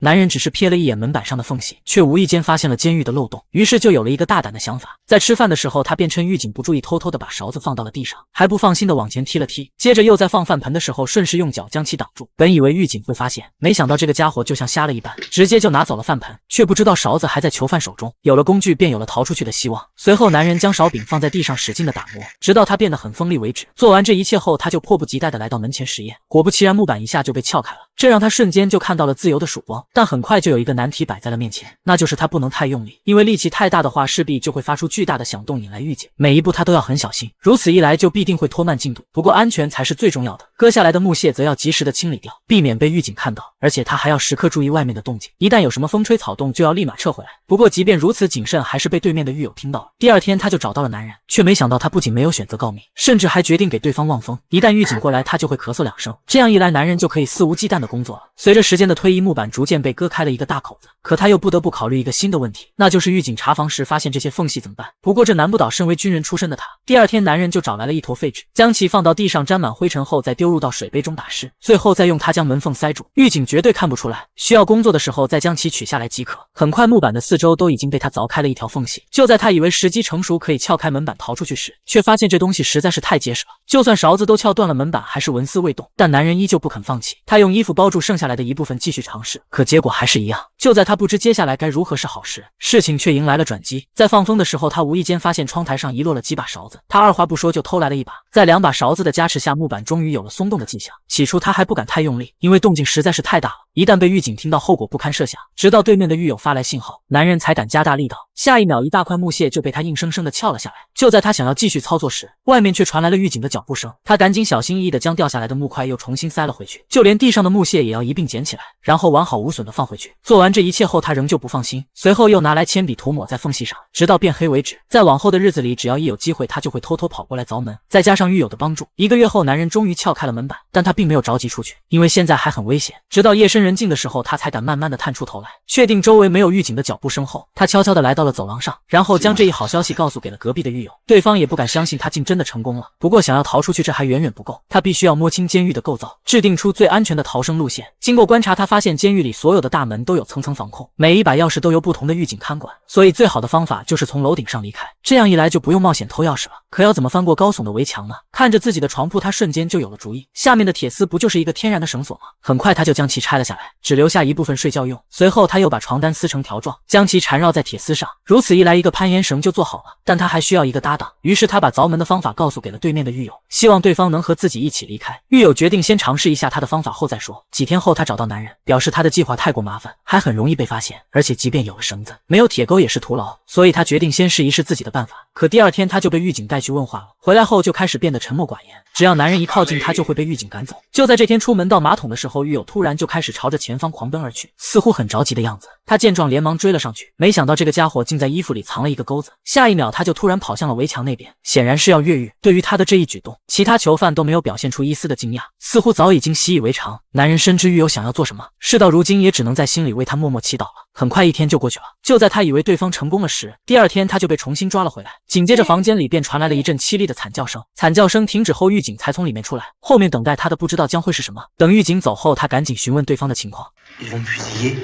男人只是瞥了一眼门板上的缝隙，却无意间发现了监狱的漏洞，于是就有了一个大胆的想法。在吃饭的时候，他便趁狱警不注意，偷偷的把勺子放到了地上，还不放心的往前踢了踢，接着又在放饭盆的时候顺势用脚将其挡住。本以为狱警会发现，没想到这个家伙就像瞎了一般，直接就拿走了饭盆，却不知道勺子还在囚犯手中。有了工具，便有了逃出去的希望。随后，男人将勺柄放在地上，使劲的打磨，直到它变得很锋利为止。做完这一切后，他就迫不及待的来到门前实验。果不其然，木板一下就被撬开了，这让他瞬间就看到了自由的曙光。但很快就有一个难题摆在了面前，那就是他不能太用力，因为力气太大的话，势必就会发出巨大的响动，引来狱警。每一步他都要很小心，如此一来就必定会拖慢进度。不过安全才是最重要的，割下来的木屑则要及时的清理掉，避免被狱警看到。而且他还要时刻注意外面的动静，一旦有什么风吹草动，就要立马撤回来。不过即便如此谨慎，还是被对面的狱友听到了。第二天他就找到了男人，却没想到他不仅没有选择告密，甚至还决定给对方望风。一旦狱警过来，他就会咳嗽2声，这样一来，男人就可以肆无忌惮的工作了。随着时间的推移，木板逐渐被割开了一个大口子，可他又不得不考虑一个新的问题，那就是狱警查房时发现这些缝隙怎么办？不过这难不倒身为军人出身的他。第二天，男人就找来了一坨废纸，将其放到地上沾满灰尘后，再丢入到水杯中打湿，最后再用它将门缝塞住，狱警绝对看不出来，需要工作的时候再将其取下来即可。很快，木板的四周都已经被他凿开了一条缝隙。就在他以为时机成熟可以撬开门板逃出去时，却发现这东西实在是太结实了，就算勺子都撬断了，门板还是纹丝未动。但男人依旧不肯放弃，他用衣服包住剩下来的一部分继续尝试，可结果还是一样。就在他不知接下来该如何是好时，事情却迎来了转机。在放风的时候，他无意间发现窗台上遗落了几把勺子，他二话不说就偷来了一把。在2把勺子的加持下，木板终于有了松动的迹象。起初他还不敢太用力，因为动静实在是太大了，一旦被狱警听到，后果不堪设想。直到对面的狱友发来信号，男人才敢加大力道。下一秒，一大块木屑就被他硬生生的撬了下来。就在他想要继续操作时，外面却传来了狱警的脚步声。他赶紧小心翼翼地将掉下来的木块又重新塞了回去，就连地上的木屑也要一并捡起来，然后完好无损地放回去。做完这一切后，他仍旧不放心，随后又拿来铅笔涂抹在缝隙上，直到变黑为止。在往后的日子里，只要一有机会，他就会偷偷跑过来凿门。再加上狱友的帮助，1个月后，男人终于撬开了门板，但他并没有着急出去，因为现在还很危险。直到夜深人静的时候，他才敢慢慢地探出头来，确定周围没有狱警的脚步声后，他悄悄地来到了走廊上，然后将这一好消息告诉给了隔壁的狱友。对方也不敢相信他竟真的成功了。不过想要逃出去，这还远远不够，他必须要摸清监狱的构造，制定出最安全的逃生路线。经过观察，他发现监狱里所有的大门都有层层防控，每一把钥匙都由不同的狱警看管，所以最好的方法就是从楼顶上离开，这样一来就不用冒险偷钥匙了。可要怎么翻过高耸的围墙呢？看着自己的床铺，他瞬间就有了主意。下面的铁丝不就是一个天然的绳索吗？很快他就将其拆了下来，只留下一部分睡觉用。随后他又把床单撕成条状，将其缠绕在铁丝上，如此一来，一个攀岩绳就做好了。但他还需要一个搭档，于是他把凿门的方法告诉给了对面的狱友，希望对方能和自己一起离开。狱友决定先尝试一下他的方法后再说。几天后，他找到男人，表示他的计划太过麻烦，还很容易被发现，而且即便有了绳子，没有铁钩也是徒劳，所以他决定先试一试自己的办法。可第二天他就被狱警带去问话了，回来后就开始变得沉默寡言，只要男人一靠近他就会被狱警赶走。就在这天出门到马桶的时候，狱友突然就开始朝着前方狂奔而去，似乎很着急的样子。他见状连忙追了上去，没想到这个家伙竟在衣服里藏了一个钩子，下一秒他就突然跑向了围墙那边，显然是要越狱。对于他的这一举动，其他囚犯都没有表现出一丝的惊讶，似乎早已经习以为常。男人深知狱友想要做什么，事到如今也只能在心里为他默默祈祷了。很快1天就过去了，就在他以为对方成功了时，第二天他就被重新抓了回来。紧接着房间里便传来了一阵凄厉的惨叫声，惨叫声停止后，狱警才从里面出来，后面等待他的不知道将会是什么。等狱警走后，他赶紧询问对方的情况。Ils vont me fusiller?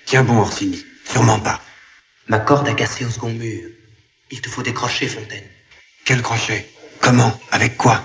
Tiens bon, Orsini, sûrement pas. Ma corde a cassé au second mur. Il te faut décrocher, Fontaine. Quel crochet? Comment? Avec quoi?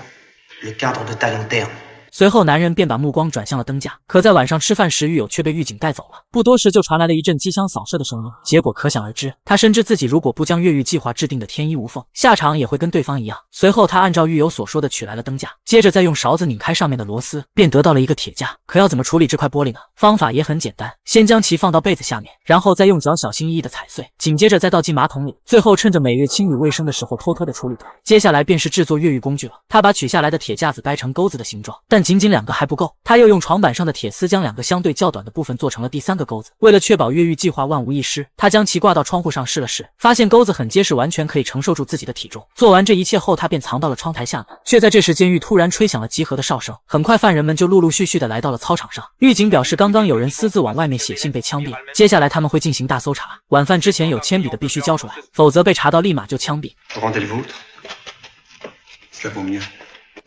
Le cadre de ta lanterne. 随后男人便把目光转向了灯架，可在晚上吃饭时，狱友却被狱警带走了。不多时就传来了一阵机枪扫射的声音，结果可想而知。他深知自己如果不将越狱计划制定的天衣无缝，下场也会跟对方一样。随后他按照狱友所说的取来了灯架，接着再用勺子拧开上面的螺丝，便得到了一个铁架。可要怎么处理这块玻璃呢？方法也很简单，先将其放到被子下面，然后再用脚小心翼翼的踩碎，紧接着再倒进马桶里，最后趁着每日清理卫生的时候偷偷的处理掉。接下来便是制作越狱工具了。他把取下来的铁架子掰成钩子的形状，但仅仅2个还不够，他又用床板上的铁丝将2个相对较短的部分做成了第3个钩子。为了确保越狱计划万无一失，他将其挂到窗户上试了试，发现钩子很结实，完全可以承受住自己的体重。做完这一切后，他便藏到了窗台下面。却在这时，监狱突然吹响了集合的哨声，很快犯人们就陆陆续续的来到了操场上。狱警表示，刚刚有人私自往外面写信被枪毙，接下来他们会进行大搜查，晚饭之前有铅笔的必须交出来，否则被查到立马就枪毙。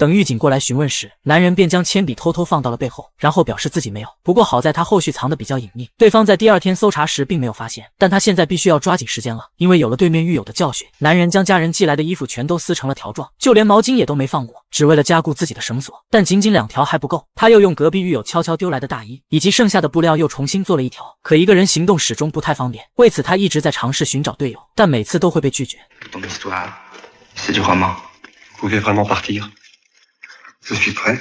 等狱警过来询问时，男人便将铅笔偷偷放到了背后，然后表示自己没有。不过好在他后续藏得比较隐秘，对方在第二天搜查时并没有发现。但他现在必须要抓紧时间了，因为有了对面狱友的教训，男人将家人寄来的衣服全都撕成了条状，就连毛巾也都没放过，只为了加固自己的绳索。但仅仅2条还不够，他又用隔壁狱友悄悄丢来的大衣以及剩下的布料又重新做了1条。可一个人行动始终不太方便，为此他一直在尝试寻找队友，但每次都会被拒绝。Ton histoire, c'est du roman. Vous voulez vraiment partir? Je suis prêt.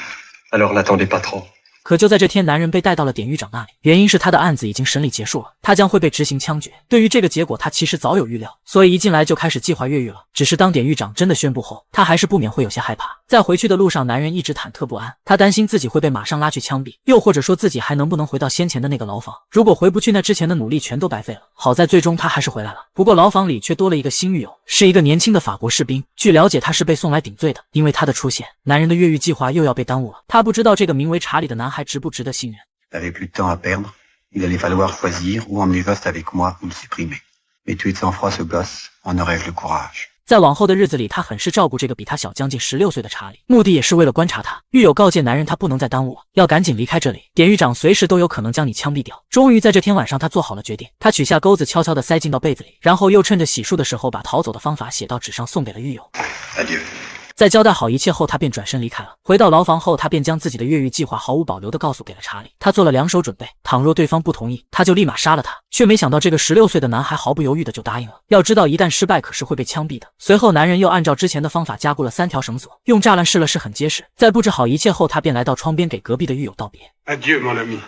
Alors n'attendez pas trop. 可就在这天，男人被带到了典狱长那里，原因是他的案子已经审理结束了，他将会被执行枪决。对于这个结果，他其实早有预料，所以一进来就开始计划越狱了。只是当典狱长真的宣布后，他还是不免会有些害怕。在回去的路上，男人一直忐忑不安，他担心自己会被马上拉去枪毙，又或者说自己还能不能回到先前的那个牢房。如果回不去，那之前的努力全都白费了。好在最终他还是回来了，不过牢房里却多了一个新狱友，是一个年轻的法国士兵。据了解，他是被送来顶罪的，因为他的出现，男人的越狱计划又要被耽误了。他不知道这个名为查理的男孩值不值得信任。T'avais plus de temps à perdre. Il allait falloir choisir ou emmener Vost avec moi ou le supprimer. Mais tuer de sang-froid ce gosse, en aurais-je le courage. 在往后的日子里，他很是照顾这个比他小将近16岁的查理，目的也是为了观察他。狱友告诫男人，他不能再耽误了，要赶紧离开这里。典狱长随时都有可能将你枪毙掉。终于在这天晚上，他做好了决定。他取下钩子，悄悄地塞进到被子里，然后又趁着洗漱的时候，把逃走的方法写到纸上，送给了狱友。Adieu. 在交代好一切后，他便转身离开了。回到牢房后，他便将自己的越狱计划毫无保留地告诉给了查理。他做了2手准备，倘若对方不同意，他就立马杀了他。却没想到这个16岁的男孩毫不犹豫地就答应了。要知道，一旦失败，可是会被枪毙的。随后，男人又按照之前的方法加固了3条绳索，用栅栏试了试，很结实。在布置好一切后，他便来到窗边给隔壁的狱友道别。Adieu, mon ami.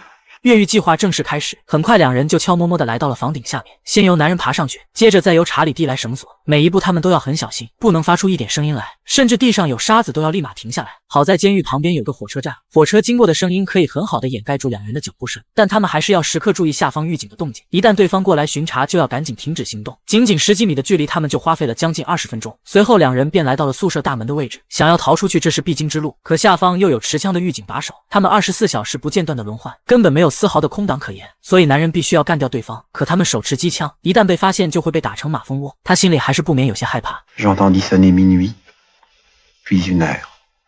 越狱计划正式开始，很快2人就悄摸摸地来到了房顶下面，先由男人爬上去，接着再由查理递来绳索，每一步他们都要很小心，不能发出一点声音来，甚至地上有沙子都要立马停下来。好在监狱旁边有个火车站，火车经过的声音可以很好地掩盖住2人的脚步声，但他们还是要时刻注意下方狱警的动静，一旦对方过来巡查，就要赶紧停止行动。仅仅10几米的距离，他们就花费了将近20分钟。随后2人便来到了宿舍大门的位置，想要逃出去，这是必经之路。可下方又有持枪的狱警把守，他们24小时不间断的轮换，根本没有丝毫的空档可言，所以男人必须要干掉对方。可他们手持机枪，一旦被发现就会被打成马蜂窝，他心里还是不免有些害怕。J'entendis sonner minuit, puis 1 heure.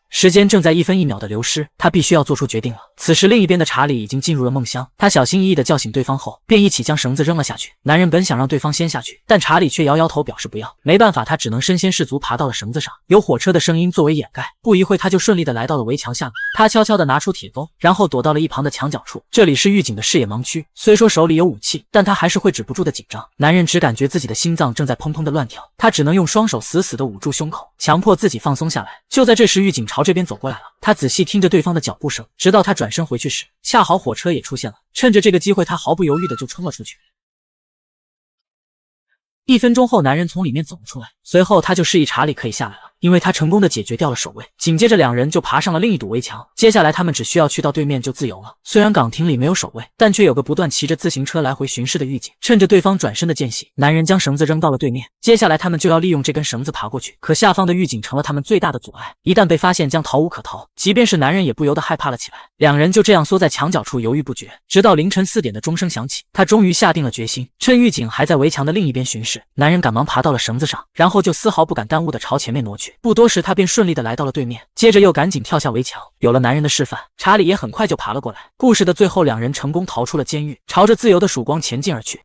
时间正在1分1秒的流失，他必须要做出决定了。此时另一边的查理已经进入了梦乡，他小心翼翼地叫醒对方后，便一起将绳子扔了下去。男人本想让对方先下去，但查理却摇摇头表示不要。没办法，他只能身先士卒爬到了绳子上，有火车的声音作为掩盖。不一会，他就顺利地来到了围墙下面。他悄悄地拿出铁钩，然后躲到了一旁的墙角处。这里是狱警的视野盲区，虽说手里有武器，但他还是会止不住的紧张。男人只感觉自己的心脏正在砰砰地乱跳，他只能用双手死死地捂住胸口，强迫自己放松下来。就在这时，狱警朝这边走过来了。他仔细听着对方的脚步声，直到他转身回去时，恰好火车也出现了。趁着这个机会，他毫不犹豫的就冲了出去。1分钟后，男人从里面走了出来，随后他就示意查理可以下来了，因为他成功的解决掉了守卫。紧接着2人就爬上了另一堵围墙，接下来他们只需要去到对面就自由了。虽然岗亭里没有守卫，但却有个不断骑着自行车来回巡视的狱警。趁着对方转身的间隙，男人将绳子扔到了对面，接下来他们就要利用这根绳子爬过去。可下方的狱警成了他们最大的阻碍，一旦被发现将逃无可逃。即便是男人也不由得害怕了起来。2人就这样缩在墙角处犹豫不决，直到凌晨4点的钟声响起，他终于下定了决心。趁狱警还在围墙的另一边巡视，男人赶忙爬到了绳子上，然后就丝毫不敢耽误的朝前面挪去。不多时，他便顺利的来到了对面，接着又赶紧跳下围墙。有了男人的示范，查理也很快就爬了过来。故事的最后，2人成功逃出了监狱，朝着自由的曙光前进而去。